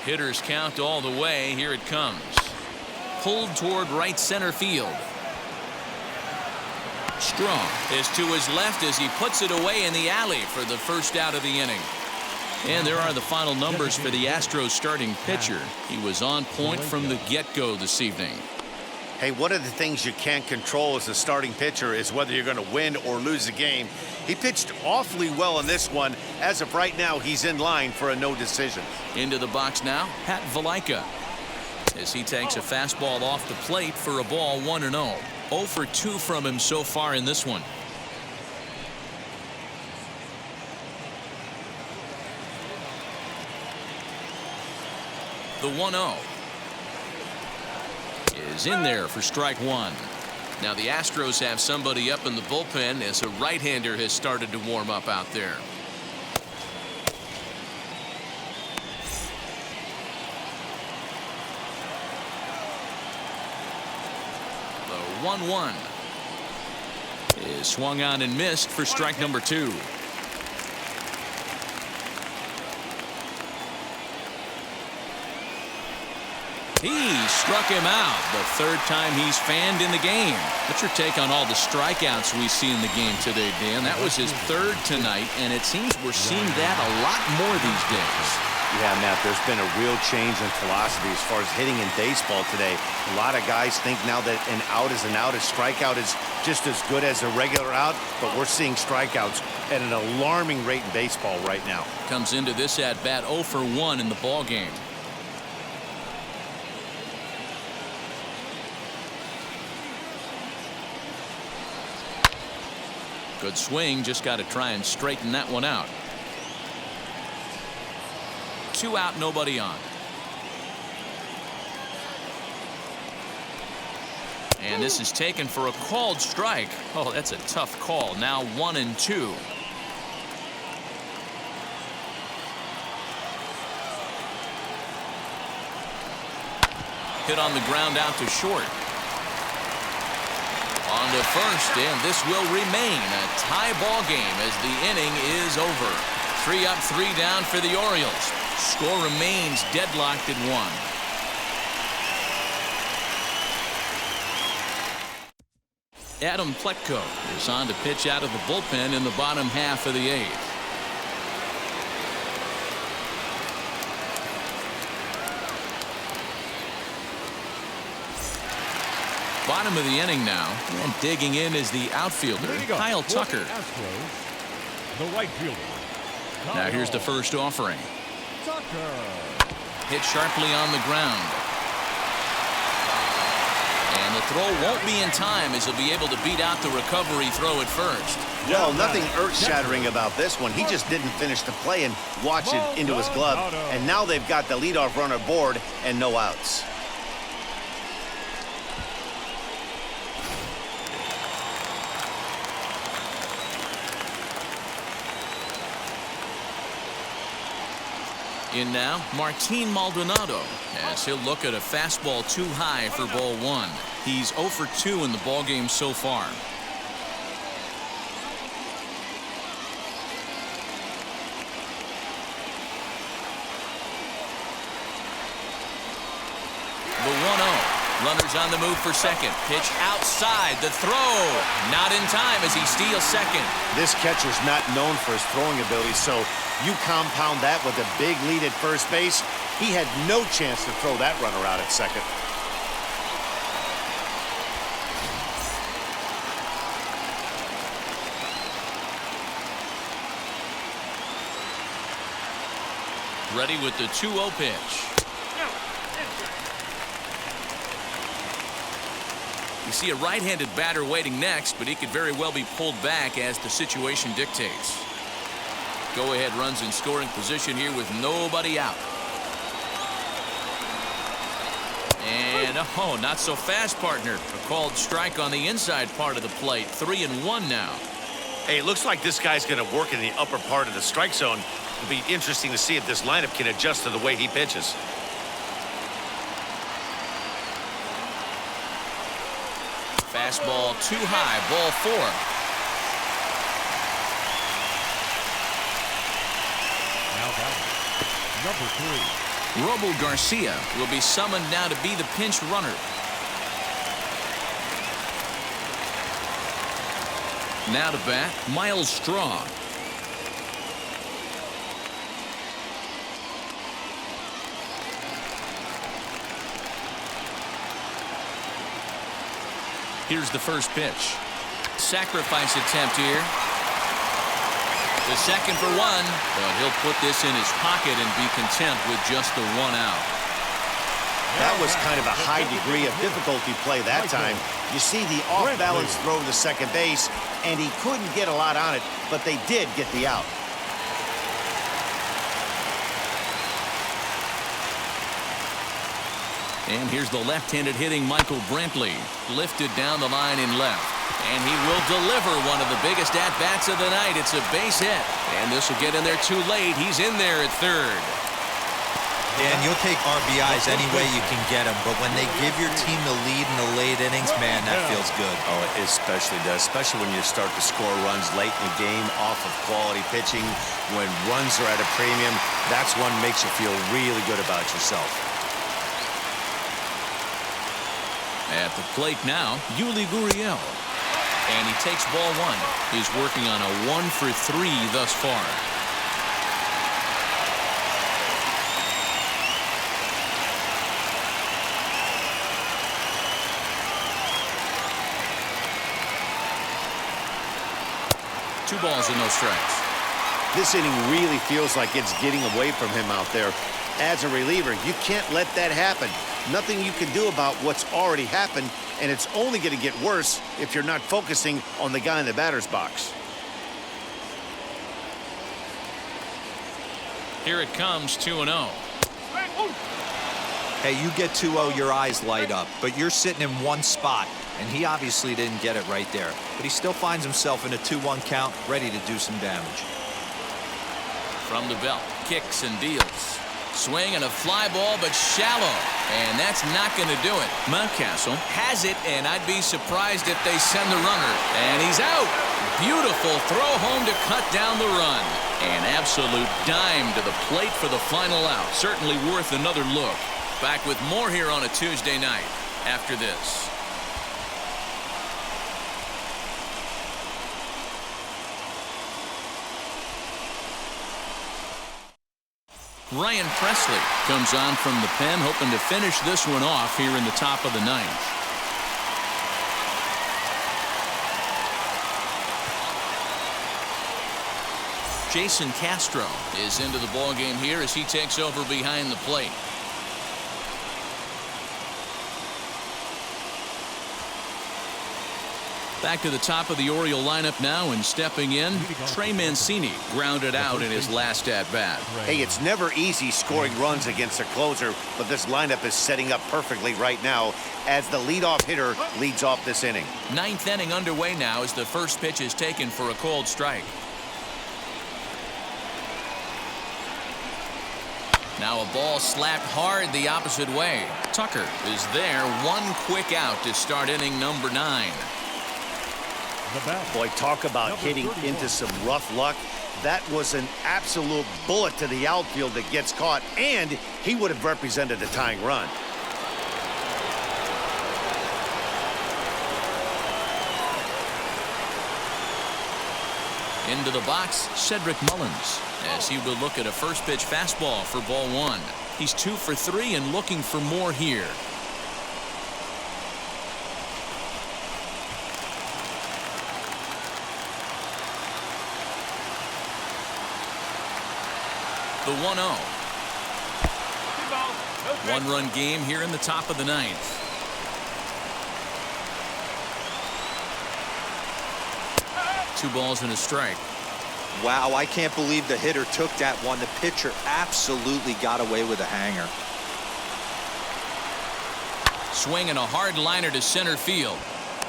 Hitters count all the way. Here it comes. Pulled toward right center field. Strong is to his left as he puts it away in the alley for the first out of the inning. And there are the final numbers for the Astros starting pitcher. He was on point from the get-go this evening. Hey, one of the things you can't control as a starting pitcher is whether you're going to win or lose a game. He pitched awfully well in this one. As of right now, he's in line for a no decision. Into the box now, Pat Valaika, as he takes a fastball off the plate for a ball, 1-0. 0 for 2 from him so far in this one. The 1-0 is in there for strike 1. Now the Astros have somebody up in the bullpen as a right-hander has started to warm up out there. The 1-1 is swung on and missed for strike number 2. He struck him out the third time he's fanned in the game. What's your take on all the strikeouts we see in the game today, Dan? That was his third tonight, and it seems we're seeing that a lot more these days. Yeah, Matt, there's been a real change in philosophy as far as hitting in baseball today. A lot of guys think now that an out is an out, a strikeout is just as good as a regular out, but we're seeing strikeouts at an alarming rate in baseball right now. Comes into this at-bat 0 for 1 in the ball game. Good swing, just got to try and straighten that one out. 2 out, nobody on. And this is taken for a called strike. Oh, that's a tough call. Now 1-2. Hit on the ground out to short. On to first, and this will remain a tie ball game as the inning is over. 3 up, 3 down for the Orioles. Score remains deadlocked at 1. Adam Pletko is on to pitch out of the bullpen in the bottom half of the 8th. Bottom of the inning now, and digging in is the outfielder, Kyle Tucker. Astros, the right fielder. Now here's the first offering. Tucker. Hit sharply on the ground. And the throw won't be in time as he'll be able to beat out the recovery throw at first. Well, nothing earth-shattering about this one. He just didn't finish the play and watch it into his glove. And now they've got the leadoff runner aboard and no outs. In now, Martin Maldonado, as he'll look at a fastball too high for ball 1. He's 0 for 2 in the ballgame so far. The 1-0. Runners on the move for second. Pitch outside. The throw. Not in time as he steals second. This catcher's not known for his throwing ability, so you compound that with a big lead at first base. He had no chance to throw that runner out at second. Ready with the 2-0 pitch. You see a right-handed batter waiting next, but he could very well be pulled back as the situation dictates. Go-ahead runs in scoring position here with nobody out. And, oh, not so fast, partner. A called strike on the inside part of the plate. 3-1 now. Hey, it looks like this guy's going to work in the upper part of the strike zone. It'll be interesting to see if this lineup can adjust to the way he pitches. Fastball too high, ball 4. Now batting, number 3. Robo Garcia will be summoned now to be the pinch runner. Now to bat, Miles Straw. Here's the first pitch. Sacrifice attempt here. The second for 1, but he'll put this in his pocket and be content with just the 1 out. That was kind of a high degree of difficulty play that time. You see the off-balance throw to second base, and he couldn't get a lot on it, but they did get the out. And here's the left-handed hitting Michael Brantley. Lifted down the line in left. And he will deliver one of the biggest at-bats of the night. It's a base hit. And this will get in there too late. He's in there at third. Dan, you'll take RBIs any way you can get them, but when they give your team the lead in the late innings, man, that feels good. Oh, it especially does, especially when you start to score runs late in the game off of quality pitching. When runs are at a premium, that's one makes you feel really good about yourself. At the plate now, Yuli Gurriel. And he takes ball 1. He's working on a 1 for 3 thus far. Two balls and no strikes. This inning really feels like it's getting away from him out there. As a reliever, you can't let that happen. Nothing you can do about what's already happened, and it's only going to get worse if you're not focusing on the guy in the batter's box. Here it comes, 2-0. Hey, you get 2-0, your eyes light up, but you're sitting in one spot, and he obviously didn't get it right there. But he still finds himself in a 2-1 count, ready to do some damage. From the belt, kicks and deals. Swing and a fly ball, but shallow. And that's not going to do it. Mountcastle has it, and I'd be surprised if they send the runner. And he's out. Beautiful throw home to cut down the run. An absolute dime to the plate for the final out. Certainly worth another look. Back with more here on a Tuesday night after this. Ryan Presley comes on from the pen, hoping to finish this one off here in the top of the 9th. Jason Castro is into the ballgame here as he takes over behind the plate. Back to the top of the Oriole lineup now, and stepping in, Trey Mancini grounded out in his last at-bat. Hey, it's never easy scoring runs against a closer, but this lineup is setting up perfectly right now as the leadoff hitter leads off this inning. 9th inning underway now as the first pitch is taken for a called strike. Now a ball slapped hard the opposite way. Tucker is there, one quick out to start inning number 9. Boy, talk about hitting into some rough luck. That was an absolute bullet to the outfield that gets caught, and he would have represented a tying run. Into the box, Cedric Mullins, as he will look at a first pitch fastball for ball 1. He's 2 for 3 and looking for more here. The 1-0. 1-run game here in the top of the 9th. 2 balls and a strike. Wow, I can't believe the hitter took that one. The pitcher absolutely got away with a hanger. Swing and a hard liner to center field.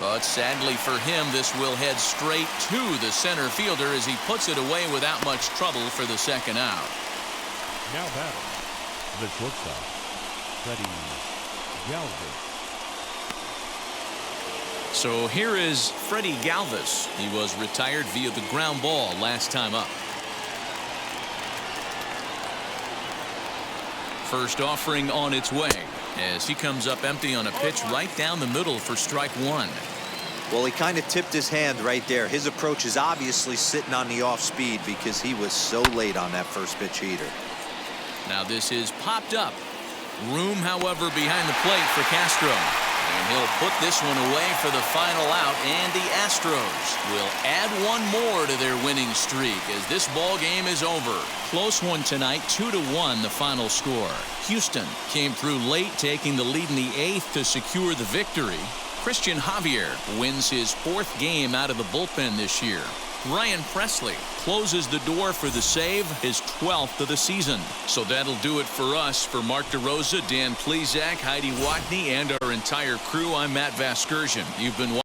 But sadly for him, this will head straight to the center fielder as he puts it away without much trouble for the second out. Now batting, the shortstop, Freddie Galvis. So here is Freddie Galvis. He was retired via the ground ball last time up. First offering on its way as he comes up empty on a pitch right down the middle for strike 1. Well, he kind of tipped his hand right there. His approach is obviously sitting on the off speed because he was so late on that first pitch heater. Now this is popped up. Room, however, behind the plate for Castro. And he'll put this one away for the final out, and the Astros will add one more to their winning streak as this ball game is over. Close one tonight, 2-1 the final score. Houston came through late, taking the lead in the 8th to secure the victory. Christian Javier wins his 4th game out of the bullpen this year. Ryan Presley closes the door for the save, his 12th of the season. So that'll do it for us. For Mark DeRosa, Dan Plezak, Heidi Watney, and our entire crew, I'm Matt Vasgersian. You've been